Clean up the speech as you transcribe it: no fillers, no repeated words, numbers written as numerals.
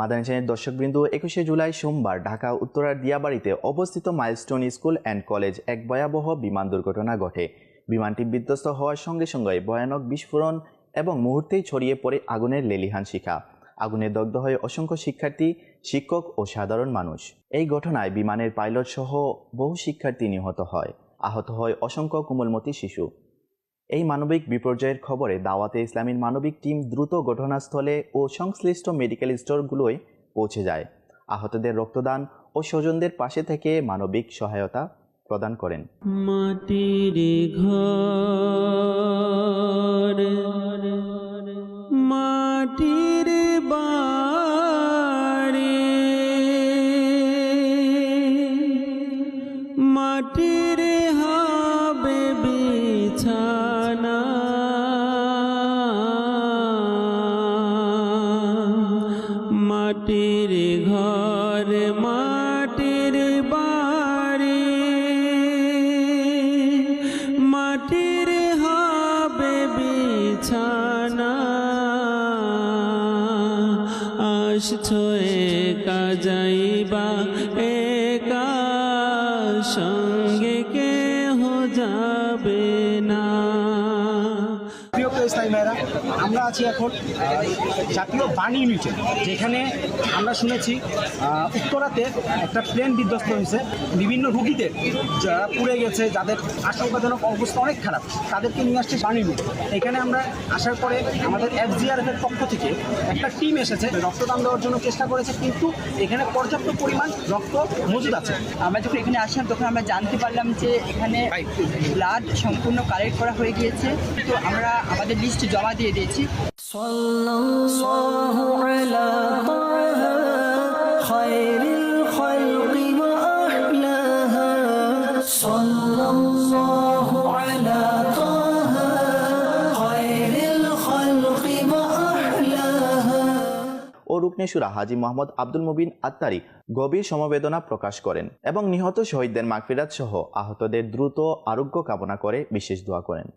Madani channel দর্শকবৃন্দ, 21শে জুলাই সোমবার ঢাকা উত্তরার দিয়াবাড়িতে অবস্থিত মাইলস্টোন স্কুল অ্যান্ড কলেজ এক ভয়াবহ বিমান দুর্ঘটনা ঘটে। বিমানটি বিধ্বস্ত হওয়ার সঙ্গে সঙ্গে ভয়ানক বিস্ফোরণ এবং মুহূর্তেই ছড়িয়ে পড়ে আগুনের লেলিহান শিখা। আগুনে দগ্ধ হয়ে অসংখ্য শিক্ষার্থী, শিক্ষক ও সাধারণ মানুষ। এই ঘটনায় বিমানের পাইলট সহ বহু শিক্ষার্থী নিহত হয়, আহত হয় অসংখ্য কোমলমতি শিশু। এই মানবিক বিপর্যয়ের খবরে দাওয়াতে ইসলামীর মানবিক টিম দ্রুত ঘটনাস্থলে ও সংশ্লিষ্ট মেডিকেল স্টোরগুলোয় পৌঁছে যায়। আহতদের রক্তদান ও স্বজনদের পাশে থেকে মানবিক সহায়তা প্রদান করেন। মাটির ঘর মাটির বাড়ি মাটির হবে বিছানা মাটির ঘর মাটির বাড়ি মাটির হবে বিছানা আসছো একা যাইবা একা সঙ্গে কেহ যাবে না। প্রিয় ইসলামী ভাইরা, আমরা আছি এখন জাতীয় বাণী ইউনিটে, যেখানে আমরা শুনেছি উত্তরাতে একটা প্লেন বিধ্বস্ত হয়েছে। বিভিন্ন রুগীদের যারা পুড়ে গেছে, যাদের আশঙ্কাজনক অবস্থা অনেক খারাপ, তাদেরকে নিয়ে আসছে বাণী ইউনিট। এখানে আমরা আসার পরে আমাদের FGRF-এর পক্ষ থেকে একটা টিম এসেছে, রক্তদান দেওয়ার জন্য চেষ্টা করেছে, কিন্তু এখানে পর্যাপ্ত পরিমাণ রক্ত মজুদ আছে। আমরা যখন এখানে আসলাম তখন আমরা জানতে পারলাম যে এখানে ব্লাড সম্পূর্ণ কালেক্ট করা হয়ে গিয়েছে, তো আমরা আমাদের লিস্ট জমা দিয়ে দিয়েছি। সাল্লাল্লাহু আলা তাহা খায়রিল খালকি ওয়া আহলাহা সাল্লাল্লাহু আলা তাহা খায়রিল খালকি ওয়া আহলাহা। ও রুকনেশুরা হাজী মোহাম্মদ আব্দুল মুবিন আত্তারি গভীর সমবেদনা প্রকাশ করেন এবং নিহত শহীদদের মাগফিরাত সহ আহতদের দ্রুত আরোগ্য কামনা করে বিশেষ দোয়া করেন।